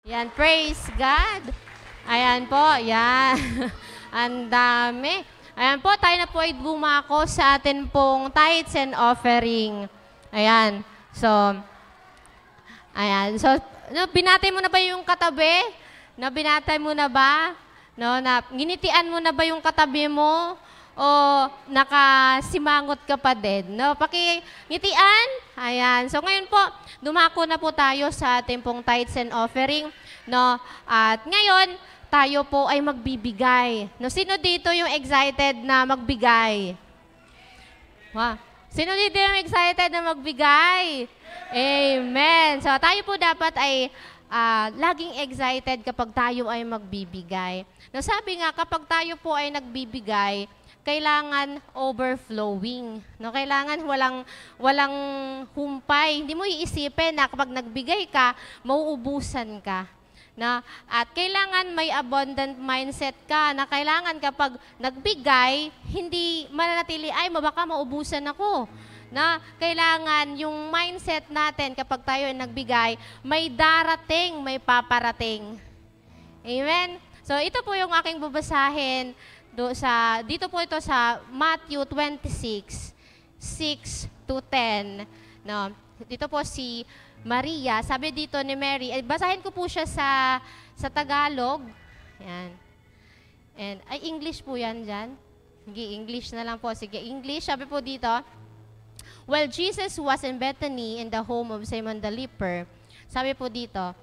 Yan, praise God. Ayan po, yan. Ang dami. Ayan po, tayo na po ay bumako sa atin pong tithes and offering. Ayan. So, ayan. So, binatay mo na ba yung katabi? Binatay mo na ba? Ginitian mo na ba yung katabi mo? O nakasimangot ka pa din? Pakingitian? Ayan. So, ngayon po, dumako na po tayo sa ating pong tithes and offering. At ngayon, tayo po ay magbibigay. Sino dito yung excited na magbigay? Wow. Sino dito yung excited na magbigay? Amen. So, tayo po dapat ay laging excited kapag tayo ay magbibigay. Sabi nga, kapag tayo po ay nagbibigay, kailangan overflowing. Kailangan walang humpay. Hindi mo iisipin na kapag nagbigay ka, mauubusan ka. At kailangan may abundant mindset ka na kailangan kapag nagbigay, hindi mananatili, baka maubusan ako. Kailangan yung mindset natin kapag tayo ay nagbigay, may darating, may paparating. Amen? So ito po yung aking babasahin dito po ito sa Matthew 26, 6-10. Dito po si Maria, sabi dito ni Mary, basahin ko po siya sa Tagalog. Yan. And, English po yan dyan. Sige, English na lang po. Sige, English. Sabi po dito, while Jesus was in Bethany in the home of Simon the leper, sabi po dito,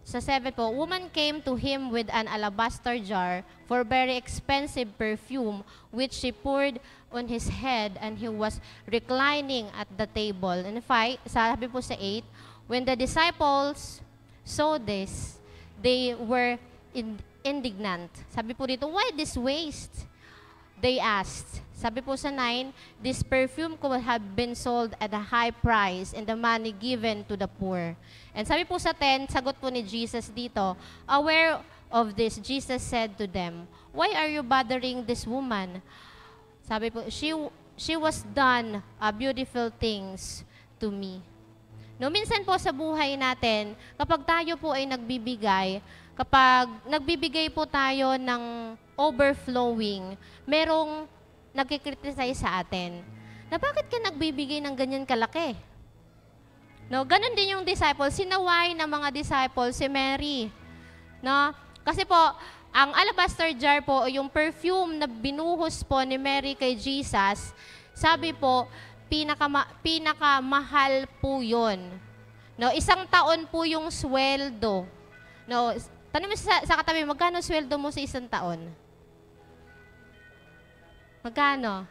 sa 7 po, woman came to him with an alabaster jar for very expensive perfume, which she poured on his head, and he was reclining at the table. And sabi po sa 8, when the disciples saw this, they were indignant. Sabi po dito, why this waste? They asked. Sabi po sa 9, this perfume could have been sold at a high price and the money given to the poor. And sabi po sa 10, sagot po ni Jesus dito, aware of this, Jesus said to them, why are you bothering this woman? Sabi po, she was done beautiful things to me. Minsan po sa buhay natin, kapag tayo po ay kapag nagbibigay po tayo ng overflowing, merong nagkikriticize sa atin. Bakit ka nagbibigay ng ganyan kalaki? Ganon din yung disciples. Sinaway ng mga disciples si Mary. Kasi po, ang alabaster jar po, yung perfume na binuhos po ni Mary kay Jesus, sabi po, pinakamahal po yun. 1 taon po yung sweldo. Tanong mo sa katabi, magkano sweldo mo sa 1 taon? Magkano?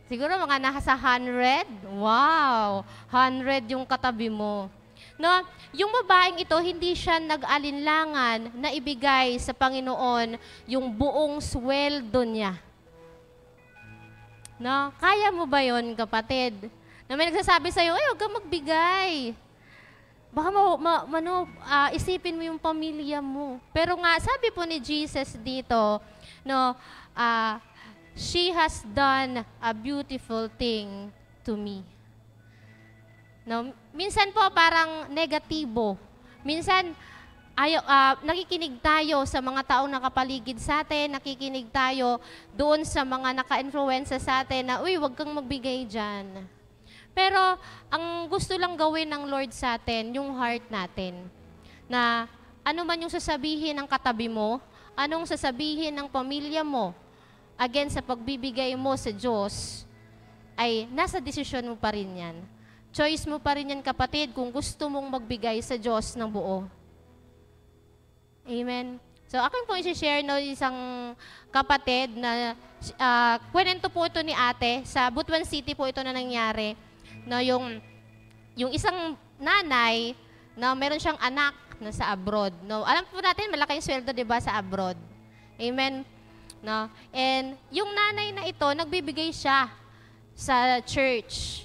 Siguro mga nasa 100? Wow! 100 yung katabi mo. Yung babaeng ito, hindi siya nag-alinlangan na ibigay sa Panginoon yung buong sweldo niya. Kaya mo ba yon, kapatid? May nagsasabi sa'yo, huwag kang magbigay. Baka isipin mo yung pamilya mo. Pero nga, sabi po ni Jesus dito, she has done a beautiful thing to me. Minsan po parang negatibo. Minsan, nakikinig tayo sa mga taong nakapaligid sa atin, nakikinig tayo doon sa mga naka-influenza sa atin na, uy, huwag kang magbigay dyan. Pero, ang gusto lang gawin ng Lord sa atin, yung heart natin, na ano man yung sasabihin ng katabi mo, anong sasabihin ng pamilya mo, again, sa pagbibigay mo sa Diyos, ay nasa desisyon mo pa rin yan. Choice mo pa rin yan, kapatid, kung gusto mong magbigay sa Diyos ng buo. Amen. So, akin po i-share isang kapatid na kwento po ito ni ate. Sa Butuan City po ito na nangyari. Yung isang nanay na meron siyang anak na sa abroad. Alam po natin, malaki yung sweldo, di ba, sa abroad. Amen. And yung nanay na ito, nagbibigay siya sa church.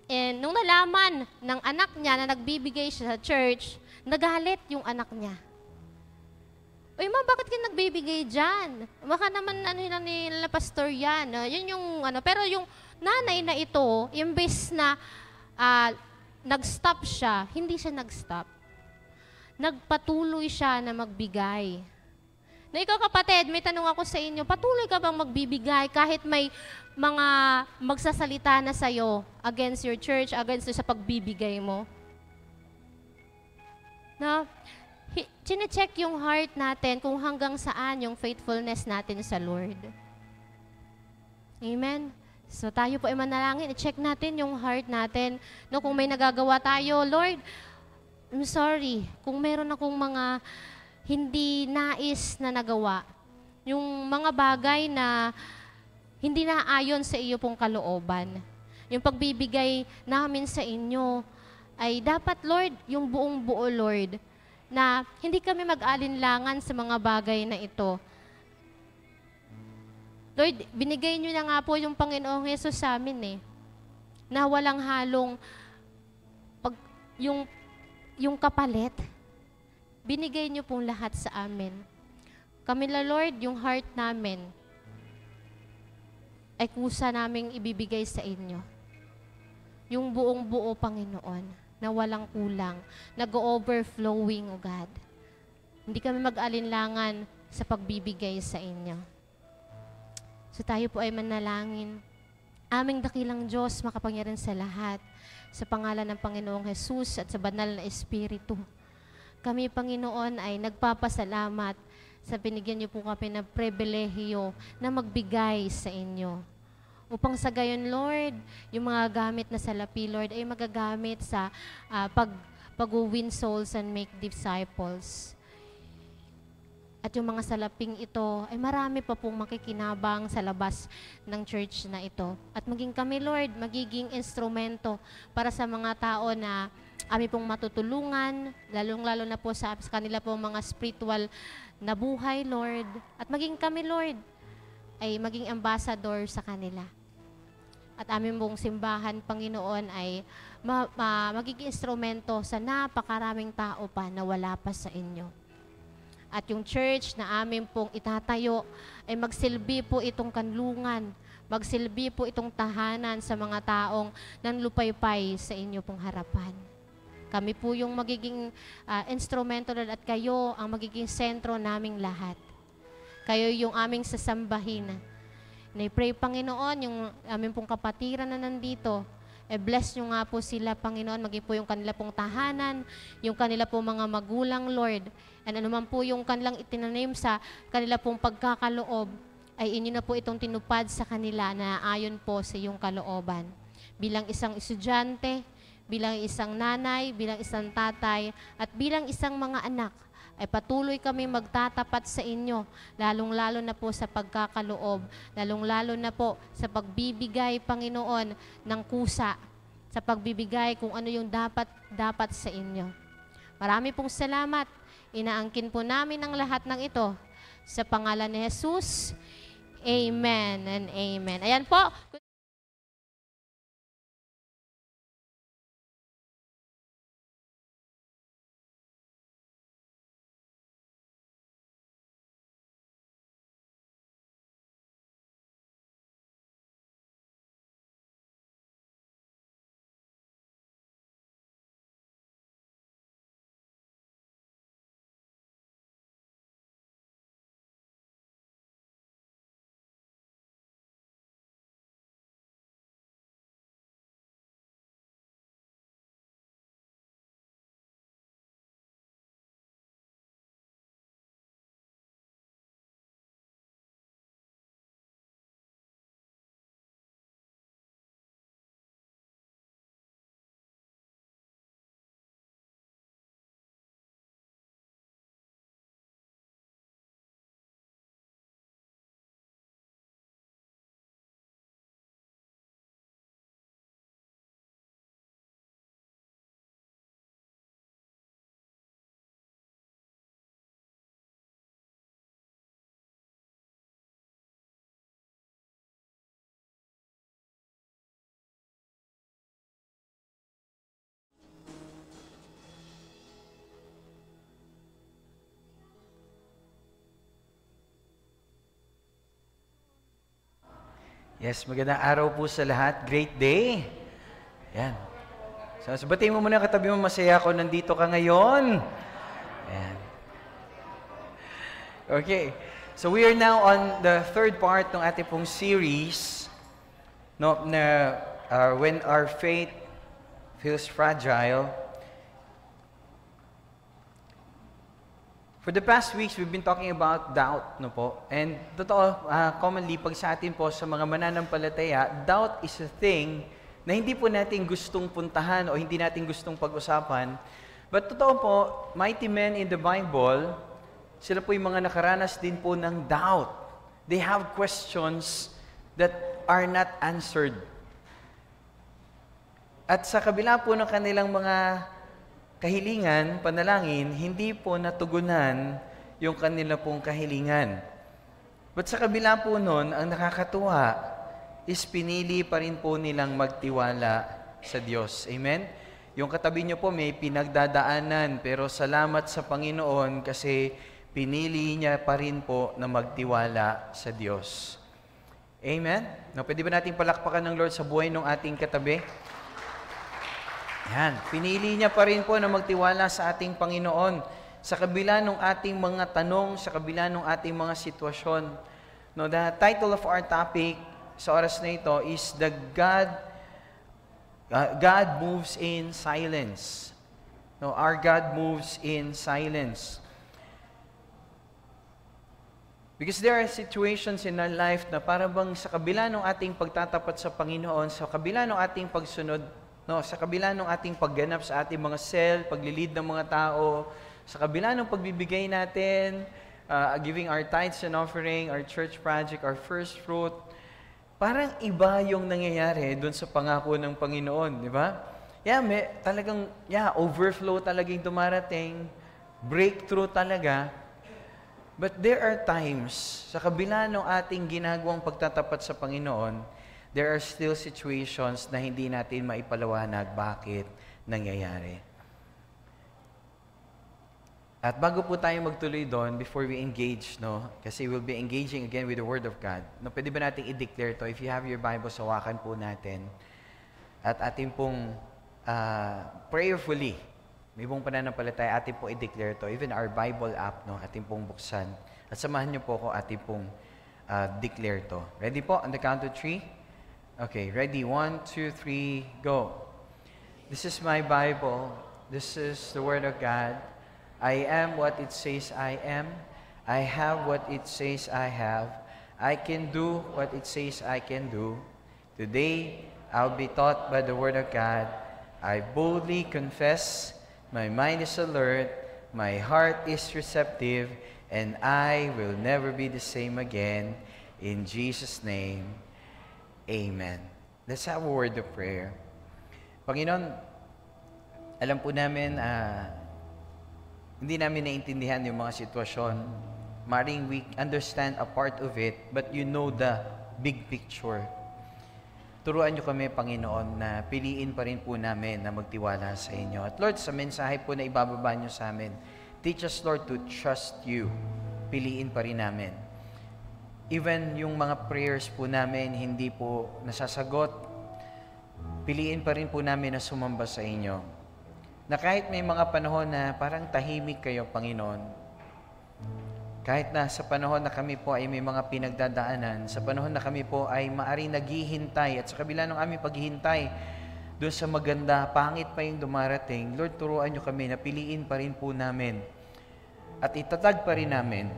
And nung nalaman ng anak niya na nagbibigay siya sa church, nagalit yung anak niya. Uy, ma, bakit ka nagbibigay dyan? Baka naman nila pastor yan. Yun yung pero yung nanay na ito, imbes na nag-stop siya, hindi siya nag-stop. Nagpatuloy siya na magbigay. Na ikaw kapatid, may tanong ako sa inyo, patuloy ka bang magbibigay kahit may mga magsasalita na sa'yo against your church, against sa pagbibigay mo? Na, chine-check yung heart natin kung hanggang saan yung faithfulness natin sa Lord. Amen? So tayo po ay manalangin, i-check natin yung heart natin. No, kung may nagagawa tayo, Lord, I'm sorry kung meron akong mga hindi nais na nagawa. Yung mga bagay na hindi naayon sa iyo pong kalooban. Yung pagbibigay namin sa inyo ay dapat, Lord, yung buong buo, Lord, na hindi kami mag-alinlangan sa mga bagay na ito. Lord, binigay niyo na nga po yung Panginoong Hesus sa amin na walang halong yung kapalit. Binigay niyo pong lahat sa amin. Kami la, Lord, yung heart namin ay kusa naming ibibigay sa inyo. Yung buong buo, Panginoon, na walang kulang, nag-overflowing, O God. Hindi kami mag-alinlangan sa pagbibigay sa inyo. So tayo po ay manalangin. Aming dakilang Diyos, makapangyarihan sa lahat, sa pangalan ng Panginoong Hesus at sa banal na Espiritu. Kami, Panginoon, ay nagpapasalamat sa binigyan niyo po kami ng pribilehiyo na magbigay sa inyo. Upang sa gayon, Lord, yung mga gamit na salapi, Lord, ay magagamit sa pag-win souls and make disciples. At yung mga salaping ito, ay marami pa pong makikinabang sa labas ng church na ito. At maging kami, Lord, magiging instrumento para sa mga tao na kami pong matutulungan, lalong-lalo na po sa kanila pong mga spiritual na buhay, Lord. At maging kami, Lord, ay maging ambassador sa kanila. At aming pong simbahan, Panginoon, ay magiging instrumento sa napakaraming tao pa na wala pa sa inyo. At yung church na amin pong itatayo ay magsilbi po itong kanlungan, magsilbi po itong tahanan sa mga taong nanlupaypay sa inyo pong harapan. Kami po yung magiging instrumento at kayo ang magiging sentro naming lahat. Kayo yung aming sasambahin. Na-pray, Panginoon, yung aming pong kapatiran na nandito, bless nyo nga po sila, Panginoon, maging po yung kanila pong tahanan, yung kanila pong mga magulang, Lord, and anuman po yung kanilang itinanim sa kanila pong pagkakaloob, ay inyo na po itong tinupad sa kanila na ayon po sa iyong kalooban. Bilang isang estudyante, bilang isang nanay, bilang isang tatay, at bilang isang mga anak, ay patuloy kami magtatapat sa inyo, lalong-lalo na po sa pagkakaloob, lalong-lalo na po sa pagbibigay, Panginoon, ng kusa, sa pagbibigay kung ano yung dapat sa inyo. Marami pong salamat. Inaangkin po namin ang lahat ng ito sa pangalan ni Jesus. Amen and amen. Ayan po. Yes, magandang araw po sa lahat. Great day. Yan. So, sabatiin mo muna katabi mo, masaya ako, nandito ka ngayon. Ayan. Okay. So we are now on the third part ng ating pong series, no, na when our faith feels fragile. For the past weeks, we've been talking about doubt, no po? And totoo, commonly, pag sa atin po, sa mga mananampalataya, doubt is a thing na hindi po natin gustong puntahan o hindi natin gustong pag-usapan. But totoo po, mighty men in the Bible, sila po yung mga nakaranas din po ng doubt. They have questions that are not answered. At sa kabila po ng kanilang mga kahilingan, panalangin, hindi po natugunan yung kanila pong kahilingan. But sa kabila po nun, ang nakakatuwa is pinili pa rin po nilang magtiwala sa Diyos. Amen? Yung katabi nyo po may pinagdadaanan, pero salamat sa Panginoon kasi pinili niya pa rin po na magtiwala sa Diyos. Amen? No, pwede ba natin palakpakan ng Lord sa buhay ng ating katabi? Yan. Pinili niya pa rin po na magtiwala sa ating Panginoon. Sa kabila ng ating mga tanong, sa kabila ng ating mga sitwasyon. No, the title of our topic sa oras na ito is God moves in silence. No, our God moves in silence. Because there are situations in our life na para bang sa kabila ng ating pagtatapat sa Panginoon, sa kabila ng ating pagsunod, no, sa kabila ng ating pagganap sa ating mga cell, paglilid ng mga tao, sa kabila ng pagbibigay natin, giving our tithes and offering, our church project, our first fruit, parang iba yung nangyayari doon sa pangako ng Panginoon, di ba? Overflow talagang dumarating, breakthrough talaga. But there are times, sa kabila ng ating ginagawang pagtatapat sa Panginoon, there are still situations na hindi natin maipaliwanag bakit nangyayari. At bago po tayo magtuloy doon, before we engage, no, kasi we'll be engaging again with the Word of God, no, pwede ba natin i-declare to? If you have your Bible, sawakan po natin. At ating pong prayerfully, may buong pananampalataya, ating pong i-declare to. Even our Bible app, no, ating pong buksan. At samahan niyo po ako, ating pong declare to. Ready po? On the count of 3. Okay, ready? 1, 2, 3, go. This is my Bible. This is the Word of God. I am what it says I am. I have what it says I have. I can do what it says I can do. Today, I'll be taught by the Word of God. I boldly confess. My mind is alert. My heart is receptive. And I will never be the same again. In Jesus' name, Amen. Let's have a word of prayer. Panginoon, alam po namin, hindi namin naiintindihan yung mga sitwasyon. Maring we understand a part of it, but you know the big picture. Turuan niyo kami, Panginoon, na piliin pa rin po namin na magtiwala sa inyo. At Lord, sa mensahe po na ibababa niyo sa amin, teach us, Lord, to trust you. Piliin pa rin namin. Even yung mga prayers po namin hindi po nasasagot, piliin pa rin po namin na sumamba sa inyo. Na kahit may mga panahon na parang tahimik kayo, Panginoon, kahit na sa panahon na kami po ay may mga pinagdadaanan, sa panahon na kami po ay maaring naghihintay, at sa kabila ng aming paghihintay, doon sa maganda, pangit pa yung dumarating, Lord, turuan niyo kami na piliin pa rin po namin at itatag pa rin namin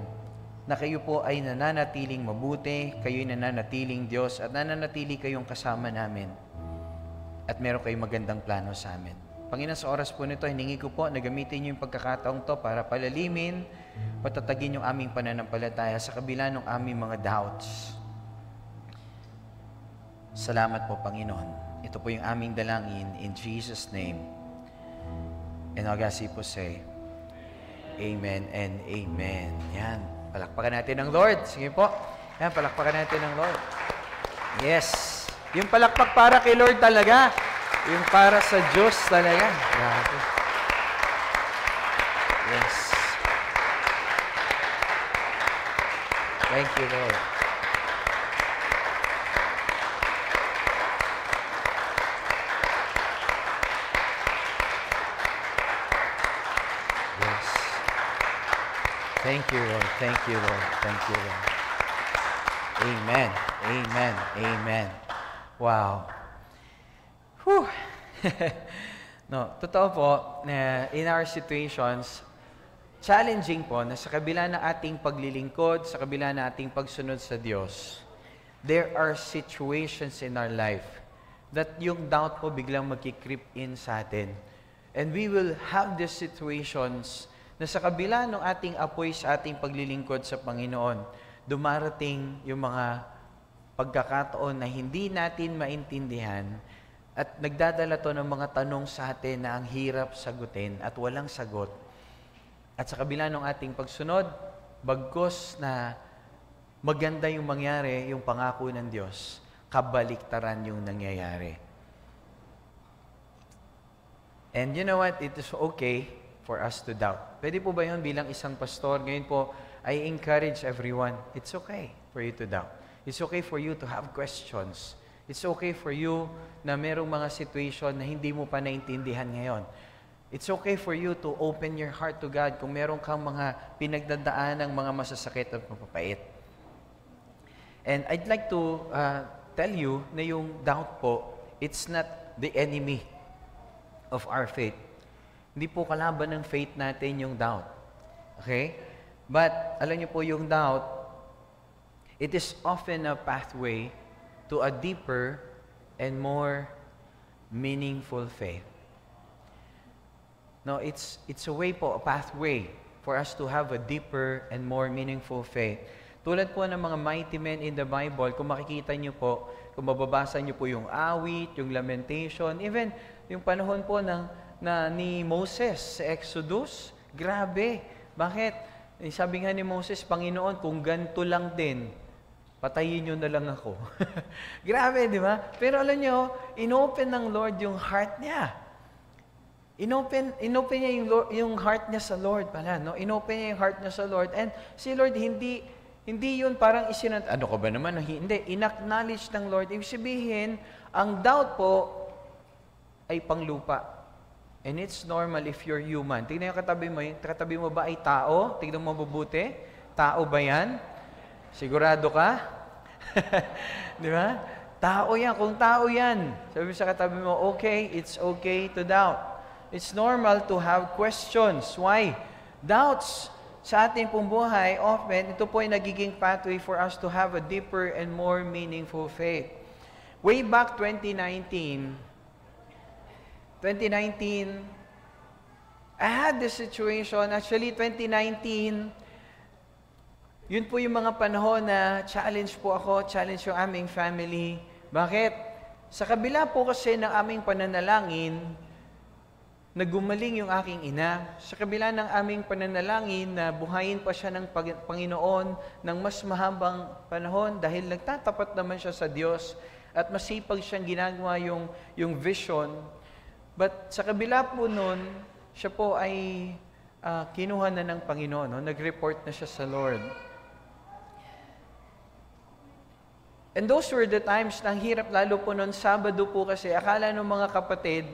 na kayo po ay nananatiling mabuti, kayo'y nananatiling Diyos, at nananatili kayong kasama namin. At meron kayong magandang plano sa amin. Panginoon, sa oras po nito, hiningi ko po na gamitin niyo yung pagkakataong to para palalimin, patatagin yung aming pananampalataya sa kabila ng aming mga doubts. Salamat po, Panginoon. Ito po yung aming dalangin in Jesus' name. And all God's people say, Amen and Amen. Yan. Palakpakan natin ng Lord. Sige po. Yan, palakpakan natin ng Lord. Yes. Yung palakpak para kay Lord talaga. Yung para sa Diyos talaga. Grabe. Yes. Thank you, Lord. Thank you, Lord. Thank you, Lord. Thank you, Lord. Amen. Amen. Amen. Wow. Whew. No, totoo po na in our situations, challenging po na sa kabila ng ating paglilingkod, sa kabila ng ating pagsunod sa Diyos, there are situations in our life that yung doubt po biglang magki-creep in sa atin. And we will have these situations na sa kabila ng ating apoy sa ating paglilingkod sa Panginoon, dumarating yung mga pagkakataon na hindi natin maintindihan at nagdadala to ng mga tanong sa atin na ang hirap sagutin at walang sagot. At sa kabila ng ating pagsunod, bagkos na maganda yung mangyari, yung pangako ng Diyos, kabaliktaran yung nangyayari. And you know what? It is okay for us to doubt. Pwede po ba yun bilang isang pastor? Ngayon po, I encourage everyone, it's okay for you to doubt. It's okay for you to have questions. It's okay for you na merong mga situation na hindi mo pa naintindihan ngayon. It's okay for you to open your heart to God kung meron kang mga pinagdadaan ng mga masasakit at mapapait. And I'd like to tell you na yung doubt po, it's not the enemy of our faith. Hindi po kalaban ng faith natin yung doubt. Okay? But, alam niyo po yung doubt, it is often a pathway to a deeper and more meaningful faith. No, it's a way po, a pathway for us to have a deeper and more meaningful faith. Tulad po ng mga mighty men in the Bible, kung makikita niyo po, kung mababasa niyo po yung awit, yung lamentation, even yung panahon po ni Moses sa Exodus, grabe. Bakit? Sabi nga ni Moses, Panginoon, kung ganito lang din, patayin nyo na lang ako. Grabe, di ba? Pero alam nyo, inopen ng Lord yung heart niya. Inopen niya yung heart niya sa Lord pala. No? Inopen niya yung heart niya sa Lord. And si Lord, hindi yun parang ano ka ba naman? Hindi, inacknowledge ng Lord. Ibig sabihin, ang doubt po ay panglupa. And it's normal if you're human. Tingnan yung katabi mo ba ay tao? Tingnan mo mabuti. Tao ba yan? Sigurado ka? Di ba? Tao yan. Kung tao yan, sabi sa katabi mo, okay, it's okay to doubt. It's normal to have questions. Why? Doubts sa ating pong buhay, often, ito po ay nagiging pathway for us to have a deeper and more meaningful faith. Way back 2019, I had this situation. Actually, 2019, yun po yung mga panahon na challenge yung aming family. Bakit? Sa kabila po kasi ng aming pananalangin, na gumaling yung aking ina. Sa kabila ng aming pananalangin na buhayin pa siya ng Panginoon ng mas mahabang panahon dahil nagtatapat naman siya sa Diyos at masipag siyang ginagawa yung vision. But sa kabila po nun, siya po ay kinuha na ng Panginoon. No? Nag-report na siya sa Lord. And those were the times na hirap lalo po noon, Sabado po kasi. Akala ng mga kapatid,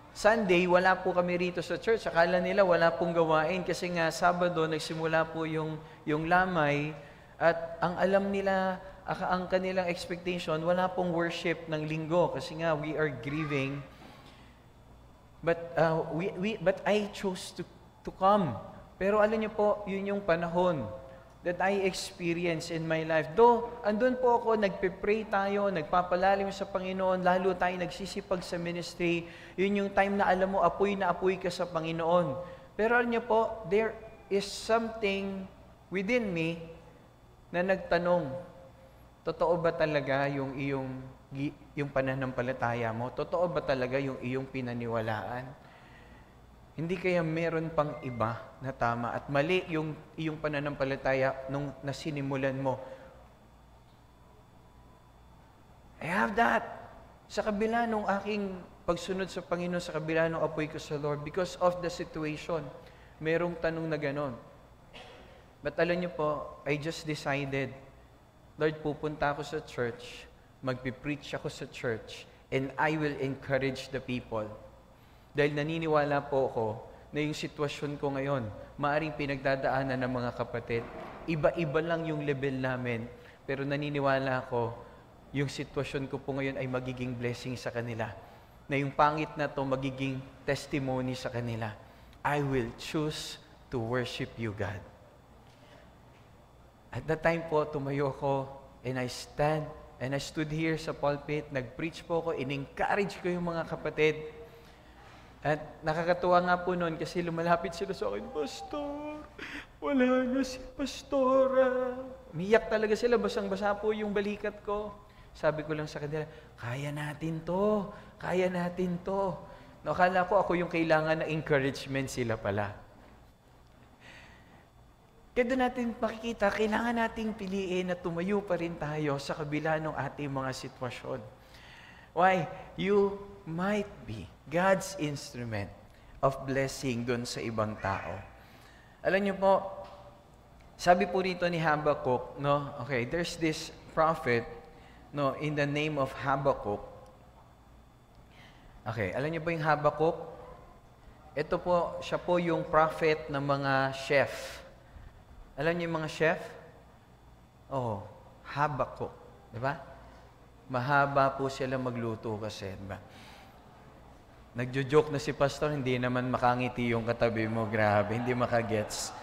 Sunday, wala po kami rito sa church. Akala nila wala pong gawain kasi nga Sabado, nagsimula po yung lamay at ang alam nila, ang kanilang expectation, wala pong worship ng linggo kasi nga we are grieving. But I chose to come. Pero alam niyo po, yun yung panahon that I experience in my life. Though, andun po ako, nagpe-pray tayo, nagpapalalim sa Panginoon, lalo tayo nagsisipag sa ministry, yun yung time na alam mo, apoy na apoy ka sa Panginoon. Pero alam niyo po, there is something within me na nagtanong, totoo ba talaga yung pananampalataya mo? Totoo ba talaga yung iyong pinaniwalaan? Hindi kaya meron pang iba na tama at mali yung iyong pananampalataya nung nasinimulan mo. I have that. Sa kabila nung aking pagsunod sa Panginoon, sa kabila nung apoy ko sa Lord, because of the situation, merong tanong na ganon. But alam niyo po, I just decided, Lord, pupunta ako sa church, magpipreach ako sa church, and I will encourage the people. Dahil naniniwala po ako na yung sitwasyon ko ngayon, maaring pinagdadaanan ng mga kapatid. Iba-iba lang yung level namin, pero naniniwala ako, yung sitwasyon ko po ngayon ay magiging blessing sa kanila. Na yung pangit na to magiging testimony sa kanila. I will choose to worship you, God. At that time po, tumayo ko, and I stood here sa pulpit, nag-preach po ako, in-encourage ko yung mga kapatid. At nakakatuwa nga po noon kasi lumalapit sila sa akin, Pastor, wala na si Pastora. Umiyak talaga sila, basang-basa po yung balikat ko. Sabi ko lang sa kanila, kaya natin to, kaya natin to. Nakala ko ako yung kailangan na encouragement, sila pala. Kaya doon natin makikita, kailangan nating piliin na tumayo pa rin tayo sa kabila ng ating mga sitwasyon. Why? You might be God's instrument of blessing doon sa ibang tao. Alam niyo po, sabi po rito ni Habakkuk, no? Okay, there's this prophet, no, in the name of Habakkuk. Okay, alam niyo po yung Habakkuk? Ito po, siya po yung prophet ng mga chef. Alam niyo yung mga chef? Oh, Habakkuk, di ba? Mahaba po sila magluto kasi, di ba? Nagjo-joke na si Pastor, hindi naman makangiti yung katabi mo, grabe, hindi makagets.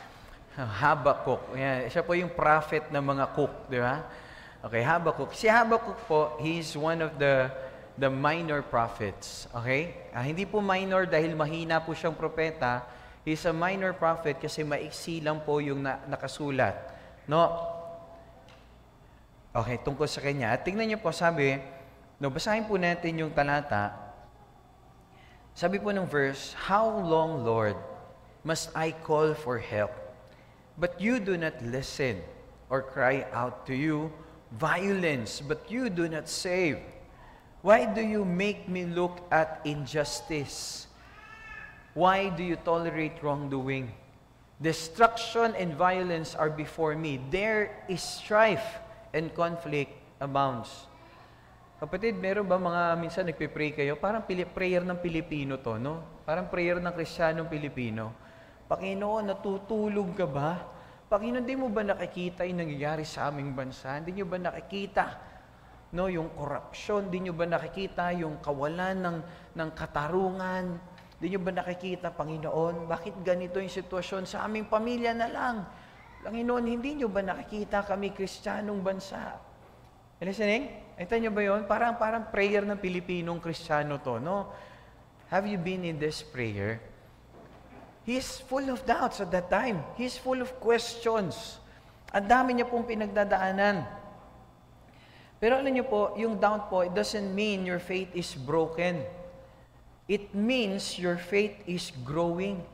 Habakkuk, yan, siya po yung prophet ng mga cook, di ba? Okay, Habakkuk. Si Habakkuk po, he's one of the minor prophets, okay? Hindi po minor dahil mahina po siyang propeta, he's a minor prophet kasi maiksi lang po yung nakasulat, no? Okay, tungkol sa kanya. At tingnan niyo po, sabi, no, basahin po natin yung talata. Sabi po ng verse, how long, Lord, must I call for help? But you do not listen, or cry out to you, violence, but you do not save. Why do you make me look at injustice? Why do you tolerate wrongdoing? Destruction and violence are before me. There is strife and conflict abounds. Kapatid, meron ba mga minsan nagpe-pray kayo? Parang prayer ng Pilipino to, no? Parang prayer ng Kristiyanong Pilipino. Panginoon, natutulog ka ba? Panginoon, di mo ba nakikita yung nangyayari sa aming bansa? Hindi nyo ba nakikita, no, yung korupsyon? Di nyo ba nakikita yung kawalan ng katarungan? Di nyo ba nakikita, Panginoon, bakit ganito yung sitwasyon sa aming pamilya na lang? Panginoon, hindi nyo ba nakikita kami Kristiyanong bansa? Listening? Ito nyo ba yun? Parang prayer ng Pilipinong Kristiyano to, no? Have you been in this prayer? He's full of doubts at that time. He's full of questions. Ang dami niya pong pinagdadaanan. Pero alam niyo po, yung doubt po, it doesn't mean your faith is broken. It means your faith is growing.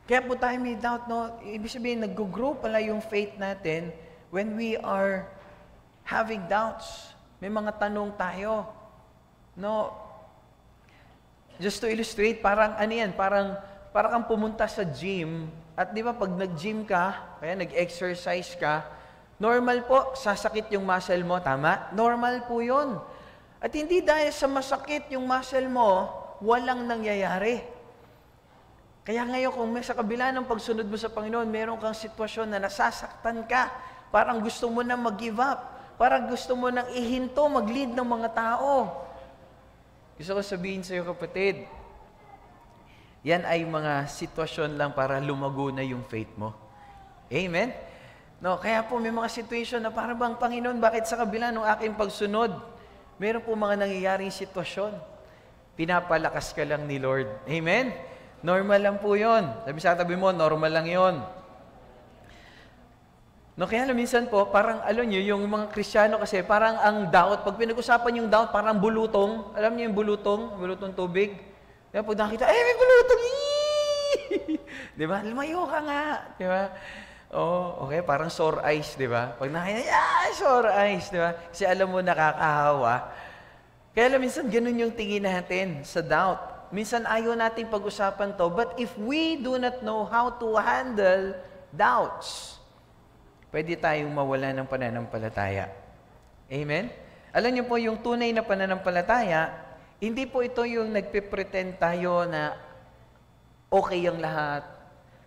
Kaya po tayo may doubt, no? Ibig sabihin, nag-grow pala yung faith natin when we are having doubts. May mga tanong tayo. No? Just to illustrate, parang ano yan, parang kang pumunta sa gym, at di ba pag nag-gym ka, kaya nag-exercise ka, normal po, sasakit yung muscle mo, tama? Normal po yun. At hindi dahil sa masakit yung muscle mo, walang nangyayari. Kaya ngayon, kung sa kabila ng pagsunod mo sa Panginoon, meron kang sitwasyon na nasasaktan ka, parang gusto mo na mag-give up, parang gusto mo nang ihinto, mag-lead ng mga tao. Gusto ko sabihin sa iyo, kapatid, yan ay mga sitwasyon lang para lumago na yung faith mo. Amen? No, kaya po may mga situation na parang bang, Panginoon, bakit sa kabila ng aking pagsunod, meron po mga nangyayaring sitwasyon. Pinapalakas ka lang ni Lord. Amen? Normal lang po yun. Sabi sa tabi mo, normal lang yun. No, kaya minsan po, parang, alam nyo, yung mga Kristiyano kasi, parang ang doubt, pag pinag-usapan yung doubt, parang bulutong. Alam nyo yung bulutong tubig? Kaya pag nakita, may bulutong! Di ba? Lumayo ka nga. Di ba? Oh, okay, parang sore eyes, di ba? Pag nakita, sore eyes, di ba? Kasi alam mo, nakakahawa. Kaya minsan, ganun yung tingin natin sa doubt. Minsan, ayaw natin pag-usapan to. But if we do not know how to handle doubts, pwede tayong mawala ng pananampalataya. Amen? Alam niyo po, yung tunay na pananampalataya, hindi po ito yung nagpe-pretend tayo na okay ang lahat.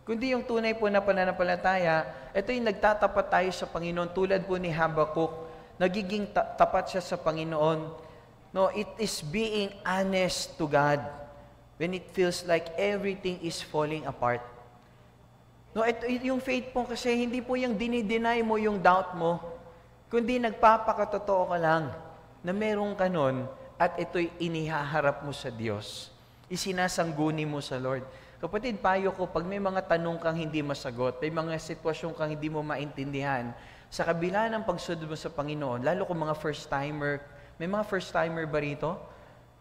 Kundi yung tunay po na pananampalataya, ito yung nagtatapat tayo sa Panginoon tulad po ni Habakkuk, nagiging tapat siya sa Panginoon. No, it is being honest to God when it feels like everything is falling apart. No, ito yung faith po kasi hindi po yung dinideny mo yung doubt mo, kundi nagpapakatotoo ka lang na meron ka nun at ito'y inihaharap mo sa Diyos. Isinasangguni mo sa Lord. Kapatid, payo ko, pag may mga tanong kang hindi masagot, may mga sitwasyon kang hindi mo maintindihan, sa kabila ng pagsunod mo sa Panginoon, lalo kung mga first-timer, may mga first-timer ba rito?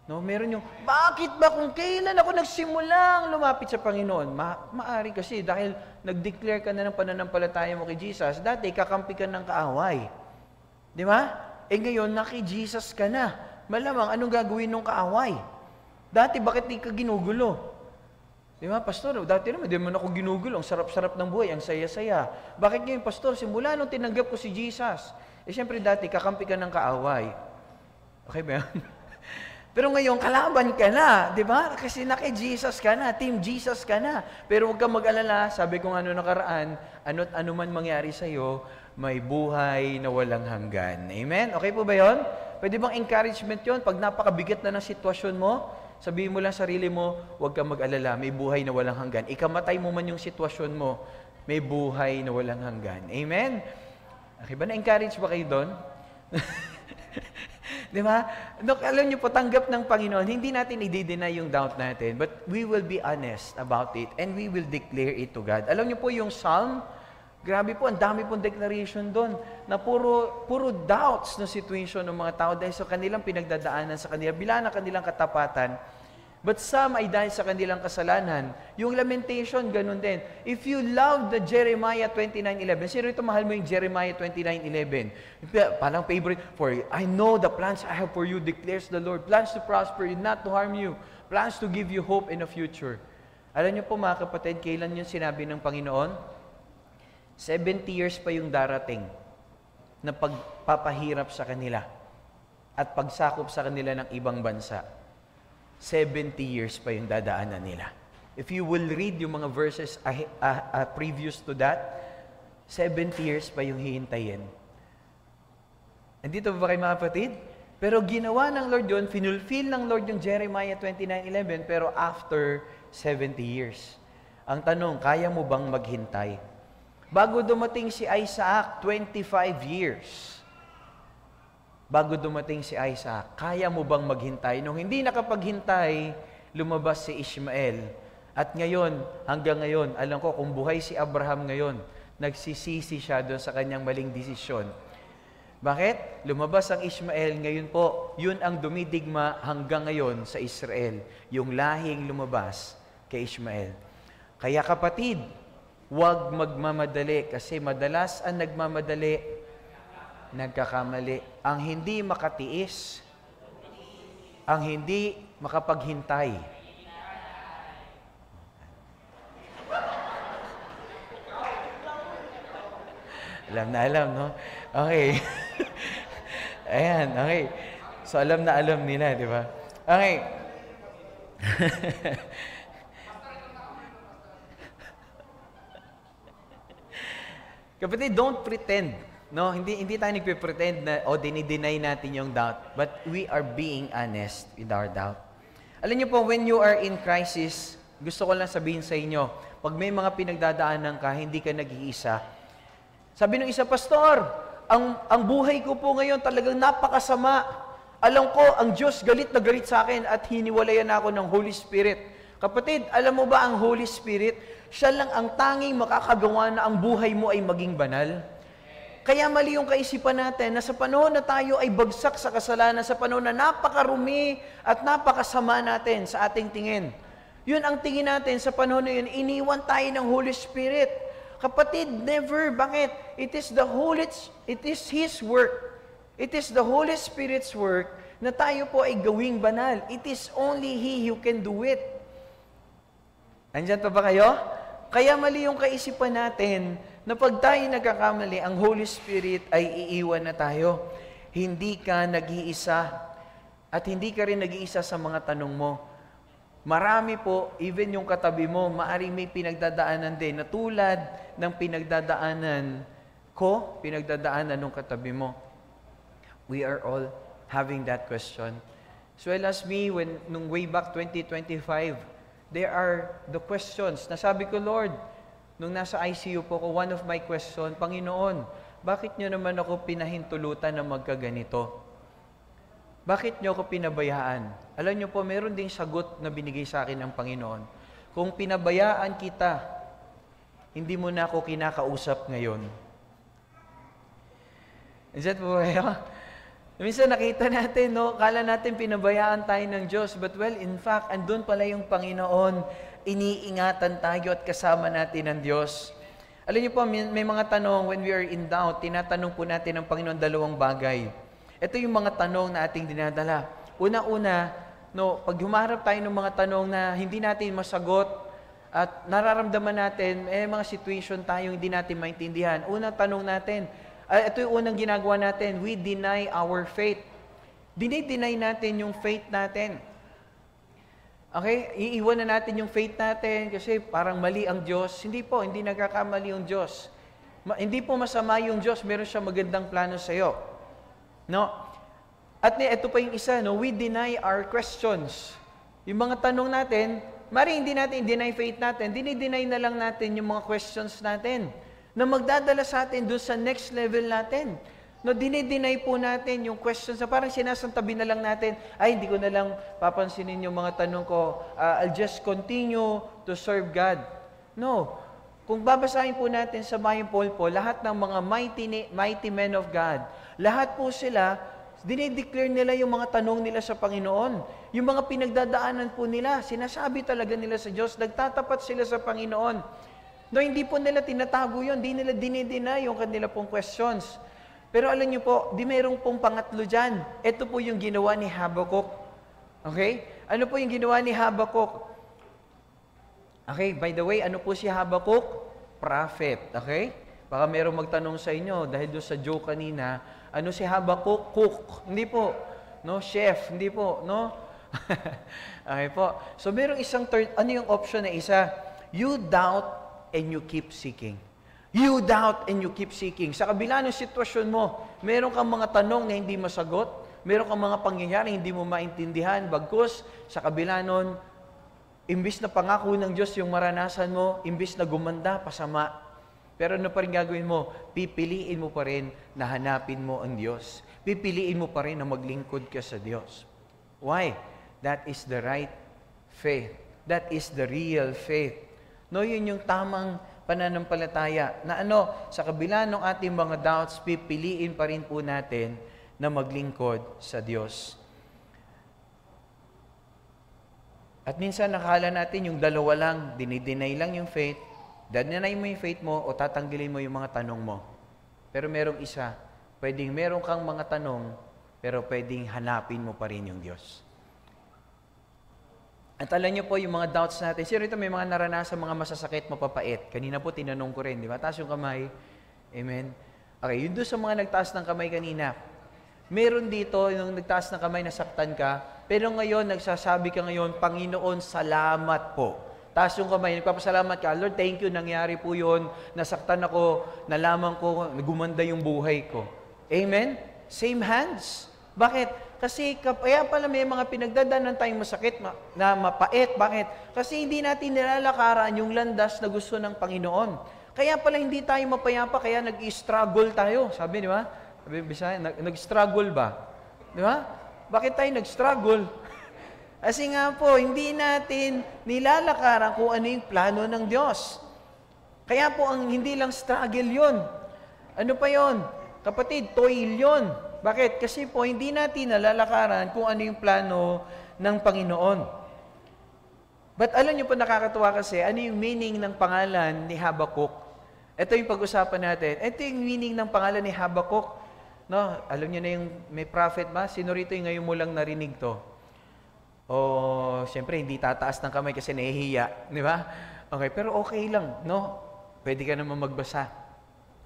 No, meron yung, bakit ba kung kailan ako nagsimulang lumapit sa Panginoon? Maari kasi dahil nag-declare ka na ng pananampalataya mo kay Jesus, dati kakampi ka ng kaaway. Di ba? Ngayon, naki-Jesus ka na. Malamang, anong gagawin ng kaaway? Dati, bakit di ka ginugulo? Di ba, Pastor, dati naman, di man ako ginugulo. Ang sarap-sarap ng buhay, ang saya-saya. Bakit ngayon, Pastor, simula nung tinanggap ko si Jesus, siyempre dati, kakampi ka ng kaaway. Okay ba yan? Pero ngayon, kalaban ka na, di ba? Kasi naki-Jesus ka na, Team Jesus ka na. Pero huwag kang mag-alala, sabi ko nga noong nakaraan, ano't ano man mangyari sa'yo, may buhay na walang hanggan. Amen? Okay po ba yun? Pwede bang encouragement yun? Pag napakabigat na ng sitwasyon mo, sabihin mo lang sarili mo, huwag kang mag-alala, may buhay na walang hanggan. Ikamatay mo man yung sitwasyon mo, may buhay na walang hanggan. Amen? Okay ba? Na-encourage ba kayo doon? Di ba? Look, alam niyo po, tanggap ng Panginoon, hindi natin i-deny yung doubt natin, but we will be honest about it and we will declare it to God. Alam niyo po yung Psalm, grabe po, ang dami pong declaration doon na puro doubts na situation ng mga tao dahil sa kanilang pinagdadaanan sa kanila, bilang ng kanilang katapatan. But some ay dahil sa kanilang kasalanan. Yung lamentation, ganun din. If you love the Jeremiah 29:11, sino ito mahal mo yung Jeremiah 29:11? Parang favorite, for I know the plans I have for you, declares the Lord. Plans to prosper you, not to harm you. Plans to give you hope in the future. Alam niyo po mga kapatid, kailan yung sinabi ng Panginoon? 70 years pa yung darating na pagpapahirap sa kanila at pagsakop sa kanila ng ibang bansa. 70 years pa yung dadaanan nila. If you will read yung mga verses previous to that, 70 years pa yung hihintayin. Nandito ba kayo mga kapatid? Pero ginawa ng Lord yun, finulfill ng Lord yung Jeremiah 29:11, pero after 70 years. Ang tanong, kaya mo bang maghintay? Bago dumating si Isaac, 25 years. Bago dumating si Isaac, kaya mo bang maghintay? Nung hindi nakapaghintay, lumabas si Ishmael. At ngayon, hanggang ngayon, alam ko kung buhay si Abraham ngayon, nagsisisi siya doon sa kanyang maling desisyon. Bakit? Lumabas ang Ishmael, ngayon po, yun ang dumidigma hanggang ngayon sa Israel. Yung lahing lumabas kay Ishmael. Kaya kapatid, huwag magmamadali kasi madalas ang nagmamadali, nagkakamali. Ang hindi makatiis, ang hindi makapaghintay. Alam, no? Okay. Ayan, okay. So, alam na alam nila, di ba? Okay. Kapatid, don't pretend. No, hindi tayo nagpe-pretend na dinideny natin yung doubt, but we are being honest with our doubt. Alam niyo po, when you are in crisis, gusto ko lang sabihin sa inyo, pag may mga pinagdadaanan ka, hindi ka nag-iisa. Sabi ng isa, Pastor, ang buhay ko po ngayon talagang napakasama. Alam ko, ang Diyos galit na galit sa akin at hiniwalayan ako ng Holy Spirit. Kapatid, alam mo ba ang Holy Spirit, siya lang ang tanging makakagawa na ang buhay mo ay maging banal. Kaya mali yung kaisipan natin na sa panahon na tayo ay bagsak sa kasalanan, sa panahon na napakarumi at napakasama natin sa ating tingin. Yun ang tingin natin sa panahon na yun, iniwan tayo ng Holy Spirit. Kapatid, never. Bakit? It is His work. It is the Holy Spirit's work na tayo po ay gawing banal. It is only He who can do it. Andyan pa ba kayo? Kaya mali yung kaisipan natin na pag tayo nagkakamali, ang Holy Spirit ay iiwan na tayo. Hindi ka nag-iisa at hindi ka rin nag-iisa sa mga tanong mo. Marami po, even yung katabi mo, maaring may pinagdadaanan din na tulad ng pinagdadaanan ko, pinagdadaanan ng katabi mo. We are all having that question. As well as me, nung way back 2025, there are the questions. Nasabi ko, Lord, nung nasa ICU po ko, one of my question, Panginoon, bakit niyo naman ako pinahintulutan na magkaganito? Bakit niyo ako pinabayaan? Alam niyo po, meron ding sagot na binigay sa akin ng Panginoon. Kung pinabayaan kita, hindi mo na ako kinakausap ngayon. Is that po kayo? Minsan nakita natin, no? Kala natin pinabayaan tayo ng Diyos. But well, in fact, andun pala yung Panginoon. Iniingatan tayo at kasama natin ng Diyos. Alam niyo po, may mga tanong, when we are in doubt, tinatanong po natin ng Panginoon dalawang bagay. Ito yung mga tanong na ating dinadala. Una-una, no, pag humarap tayo ng mga tanong na hindi natin masagot at nararamdaman natin, mga situation tayo hindi natin maintindihan. Unang tanong natin, ito yung unang ginagawa natin, we deny our faith. Dinay natin yung faith natin. Okay? Iiwan na natin yung faith natin kasi parang mali ang Diyos. Hindi po, hindi nagkakamali yung Diyos. Hindi po masama yung Diyos, meron siya magandang plano sa iyo. No? At ito pa yung isa, no? We deny our questions. Yung mga tanong natin, hindi natin deny faith natin, dinideny na lang natin yung mga questions natin na magdadala sa atin doon sa next level natin. No, dinideny po natin yung questions na parang sinasantabi na lang natin, hindi ko na lang papansinin yung mga tanong ko, I'll just continue to serve God. No. Kung babasahin po natin sa Mayong Paul po, lahat ng mga mighty men of God, lahat po sila, dinideclare nila yung mga tanong nila sa Panginoon. Yung mga pinagdadaanan po nila, sinasabi talaga nila sa Diyos, nagtatapat sila sa Panginoon. No, hindi po nila tinatago yun, hindi nila dinideny yung kanila pong questions. Pero alam niyo po, di mayroong pong pangatlo dyan. Ito po yung ginawa ni Habakkuk. Okay? Ano po yung ginawa ni Habakkuk? Okay, by the way, ano po si Habakkuk? Prophet. Okay? Baka mayroong magtanong sa inyo, dahil doon sa joke kanina, ano si Habakkuk? Cook. Hindi po. No, chef. Hindi po. No? Okay po. So, mayroong isang third, ano yung option na isa? You doubt and you keep seeking. You doubt and you keep seeking. Sa kabila ng sitwasyon mo, meron kang mga tanong na hindi masagot, meron kang mga pangyayari hindi mo maintindihan, bagkus, sa kabila nun, imbis na pangako ng Diyos yung maranasan mo, imbis na gumanda, pasama. Pero ano pa rin gagawin mo? Pipiliin mo pa rin na hanapin mo ang Diyos. Pipiliin mo pa rin na maglingkod ka sa Diyos. Why? That is the right faith. That is the real faith. No, yun yung tamang pananampalataya na sa kabila ng ating mga doubts, pipiliin pa rin po natin na maglingkod sa Diyos. At minsan nakala natin yung dalawa lang, dinideny lang yung faith, dadinay mo yung faith mo o tatanggalin mo yung mga tanong mo. Pero merong isa, pwedeng meron kang mga tanong, pero pwedeng hanapin mo pa rin yung Diyos. At alam niyo po yung mga doubts natin. Sino ito may mga naranasan mga masasakit, mapapait? Kanina po tinanong ko rin, di ba? Taas yung kamay. Amen. Okay, yun doon sa mga nagtaas ng kamay kanina. Meron dito, yung nagtaas ng kamay, nasaktan ka, pero ngayon, nagsasabi ka ngayon, Panginoon, salamat po. Taas yung kamay, nagpapasalamat ka, Lord, thank you, nangyari po yun, nasaktan ako, nalaman ko, gumanda yung buhay ko. Amen? Same hands. Bakit? Kasi kaya pala may mga pinagdadaanan tayong masakit na mapait. Bakit? Kasi hindi natin nilalakaran yung landas na gusto ng Panginoon. Kaya pala hindi tayo mapayapa, kaya nag-struggle tayo. Sabi, di ba? Sabi, Bisaya, nag-struggle ba? Di ba? Bakit tayo nag-struggle? Kasi nga po, hindi natin nilalakaran kung ano yung plano ng Diyos. Kaya po, ang hindi lang struggle yun. Ano pa yun? Kapatid, toil yun. Bakit? Kasi po, hindi natin nalalakaran kung ano yung plano ng Panginoon. But alam niyo po, nakakatuwa kasi, ano yung meaning ng pangalan ni Habakkuk? Ito yung pag-usapan natin. Ito yung meaning ng pangalan ni Habakkuk. No, alam niyo na yung may prophet ba? Sino rito yung ngayon mo lang narinig to? O, siyempre, hindi tataas ng kamay kasi nahihiya. Di ba? Okay, pero okay lang, no? Pwede ka naman magbasa.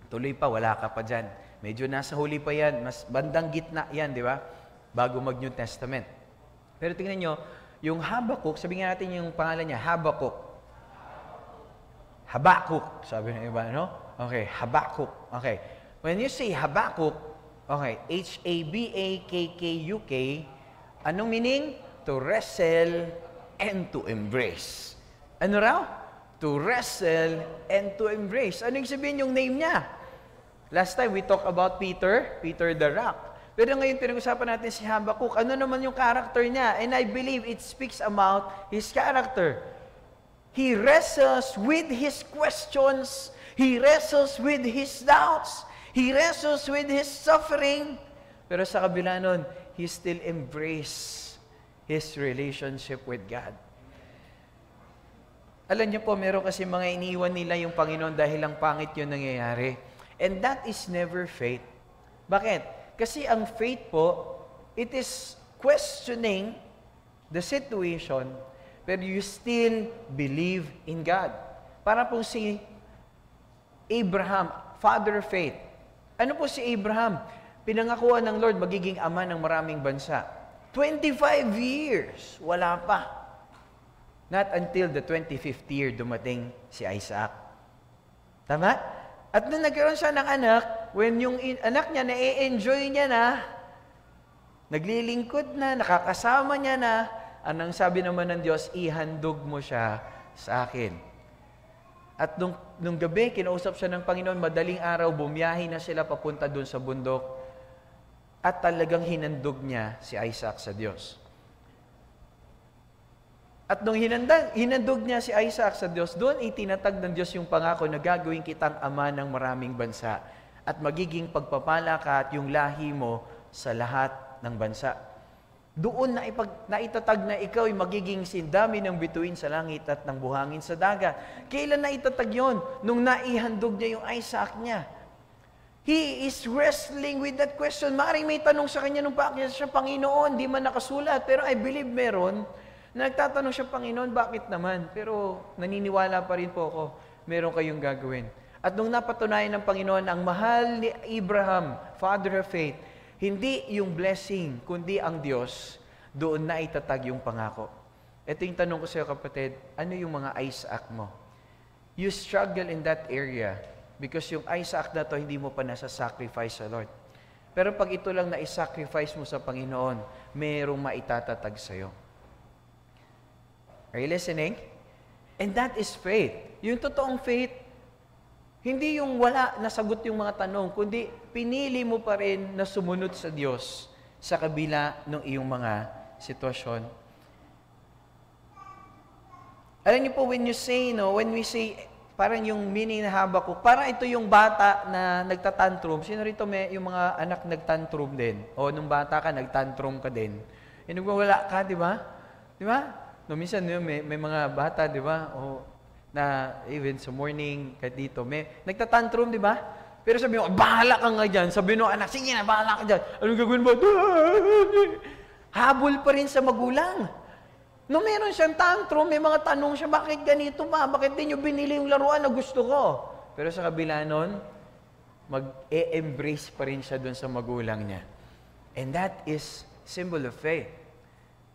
Tuloy pa, wala ka pa dyan. Medyo nasa huli pa yan, mas bandang gitna yan, di ba? Bago mag-New Testament. Pero tingnan nyo, Yung Habakuk, sabihin natin yung pangalan niya, Habakuk. Habakuk, sabi ng iba, no? Okay, Habakuk. Okay. When you say Habakuk, okay, H-A-B-A-K-K-U-K, anong meaning? To wrestle and to embrace. Ano raw? To wrestle and to embrace. Ano yung sabihin yung name niya? Last time, we talked about Peter the Rock. Pero ngayon, pinag-usapan natin si Habakuk. Ano naman yung character niya? And I believe it speaks about his character. He wrestles with his questions. He wrestles with his doubts. He wrestles with his suffering. Pero sa kabila nun, he still embraces his relationship with God. Alam niyo po, meron kasi mga iniwan nila yung Panginoon dahil lang pangit yun nangyayari. And that is never faith. Bakit? Kasi ang faith po, it is questioning the situation, but you still believe in God. Para po si Abraham, father of faith. Ano po si Abraham? Pinangakuan ng Lord, magiging ama ng maraming bansa. 25 years, wala pa. Not until the 25th year, dumating si Isaac. Tama? At nung nagkaroon siya ng anak, when yung anak niya, na-enjoy niya na, naglilingkod na, nakakasama niya na, anong sabi naman ng Diyos, ihandog mo siya sa akin. At nung gabi, kinausap siya ng Panginoon, madaling araw, bumiyahin na sila papunta doon sa bundok, at talagang hinandog niya si Isaac sa Diyos. At nung hinandog niya si Isaac sa Diyos, doon itinatag ng Diyos yung pangako na gagawin kitang ama ng maraming bansa at magiging pagpapala ka at yung lahi mo sa lahat ng bansa. Doon naitatag na ikaw ay magiging sindami ng bituin sa langit at ng buhangin sa dagat. Kailan naitatag yon? Nung naihandog niya yung Isaac niya. He is wrestling with that question. Maaaring may tanong sa kanya nung bakit siya Panginoon, di man nakasulat, pero I believe meron. Nagtatanong siya, Panginoon, bakit naman? Pero naniniwala pa rin po ako, meron kayong gagawin. At nung napatunayan ng Panginoon, ang mahal ni Abraham, father of faith, hindi yung blessing, kundi ang Diyos, doon na itatag yung pangako. Ito yung tanong ko sa iyo, kapatid, ano yung mga Isaac mo? You struggle in that area because yung Isaac na to, hindi mo pa nasa-sacrifice sa Lord. Pero pag ito lang na i-sacrifice mo sa Panginoon, mayroong maitatatag sa iyo. Are you listening? And that is faith. Yung totoong faith, hindi yung wala nasagot yung mga tanong, kundi pinili mo pa rin na sumunod sa Diyos sa kabila ng iyong mga sitwasyon. Alam niyo po, when we say, parang yung meaning na Habakuk, parang ito yung bata na nagtatantrum. Sino rito yung mga anak nagtantrum din? O nung bata ka, nagtantrum ka din. Yung wala ka, di ba? Di ba? No, minsan may mga bata, di ba? O na even sa morning, kahit dito, may nagtatantrum, di ba? Pero sabi mo, bahala ka nga dyan. Sabi mo, anak, sige na, bahala ka dyan. Anong gagawin mo? Habol pa rin sa magulang. No, meron siyang tantrum, may mga tanong siya, bakit ganito ba? Bakit di nyo binili yung laruan na gusto ko? Pero sa kabila nun, mag-e-embrace pa rin siya dun sa magulang niya. And that is symbol of faith.